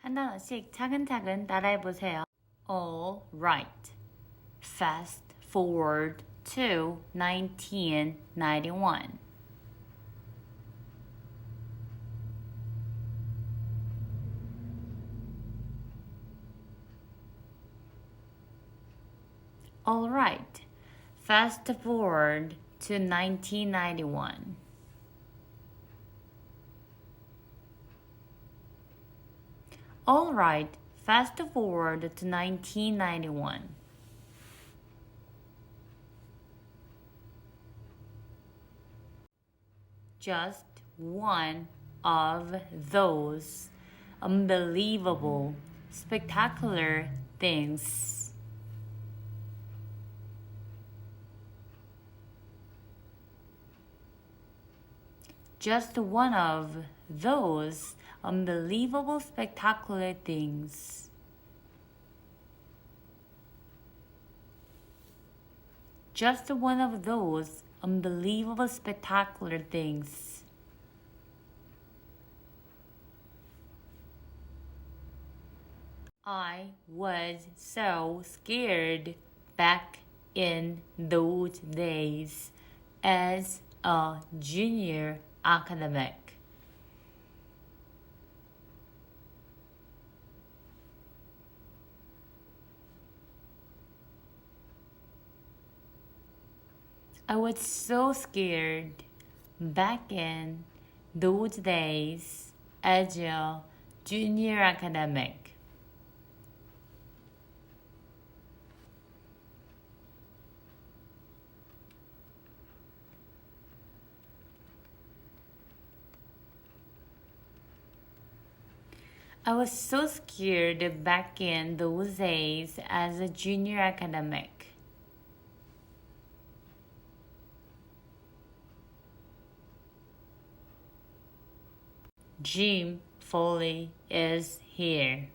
한 단어씩 차근차근 따라해보세요. All right. Fast forward to 1991. All right. Fast forward to 1991. All right. Fast forward to 1991. Just one of those unbelievable, spectacular things. Just one of those unbelievable, spectacular things. Just one of those unbelievable, spectacular things. I was so scared back in those days as a junior academic. I was so scared back in those days as a junior academic. I was so scared back in those days as a junior academic. Jim Foley is here.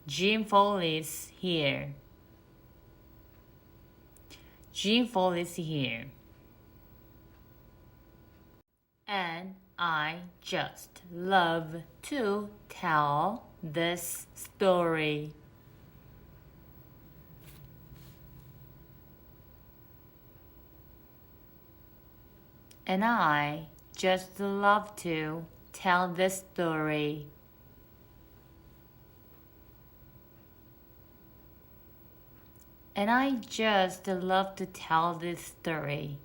Jim Foley is here. Jim Foley is here. And I just love to tell this story. And I just love to tell this story. And I just love to tell this story.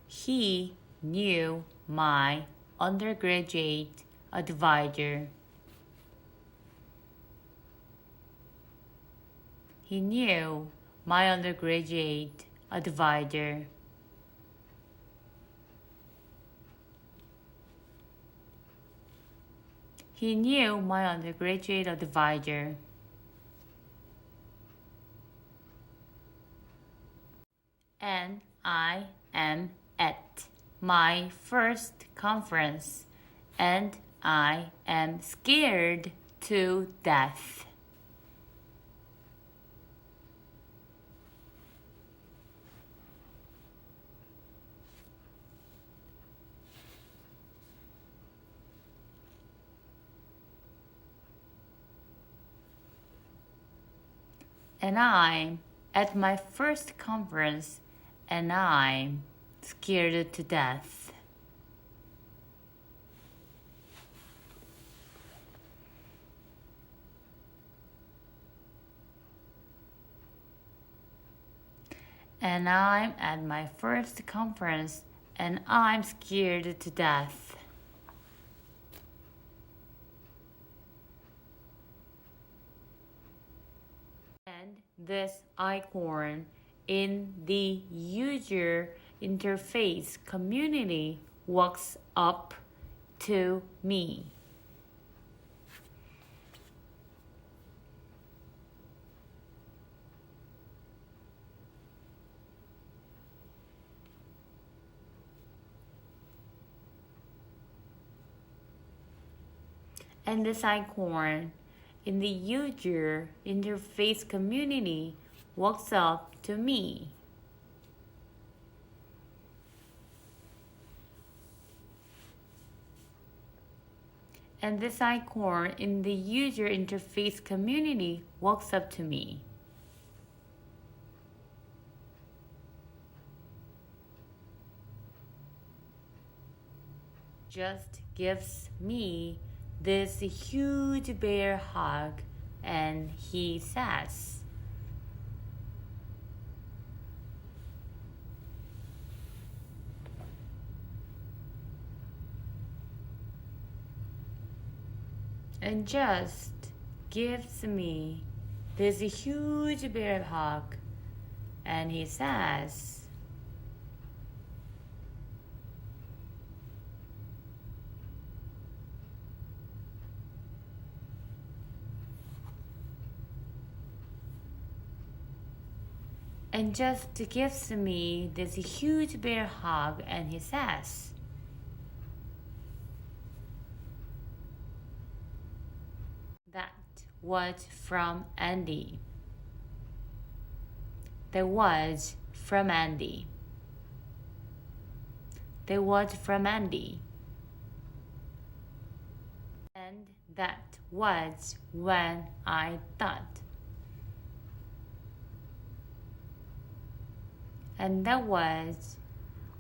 He knew my undergraduate advisor. He knew my undergraduate advisor. He knew my undergraduate advisor. And I am at my first conference, and I am scared to death. And I'm at my first conference, and I'm scared to death. And I'm at my first conference, and I'm scared to death. And this icon in the user interface community walks up to me. And this icon in the user interface community walks up to me. And this icon in the user interface community walks up to me. Just gives me this huge bear hug and he says, and just gives me this huge bear hug and he says, and just gives me this huge bear hug and he says, that was from Andy. That was from Andy. That was from Andy. And that was when I thought. And that was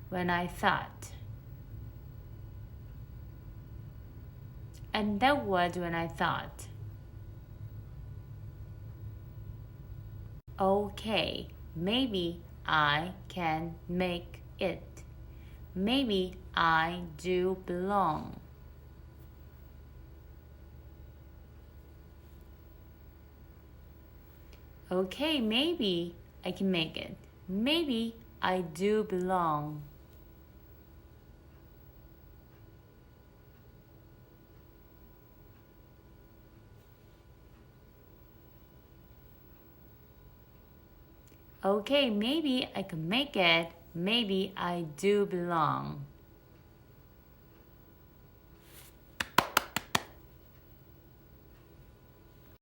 when I thought. And that was when I thought. Okay, maybe I can make it. Maybe I do belong. Okay, maybe I can make it. Maybe I do belong. Okay, maybe I can make it. Maybe I do belong.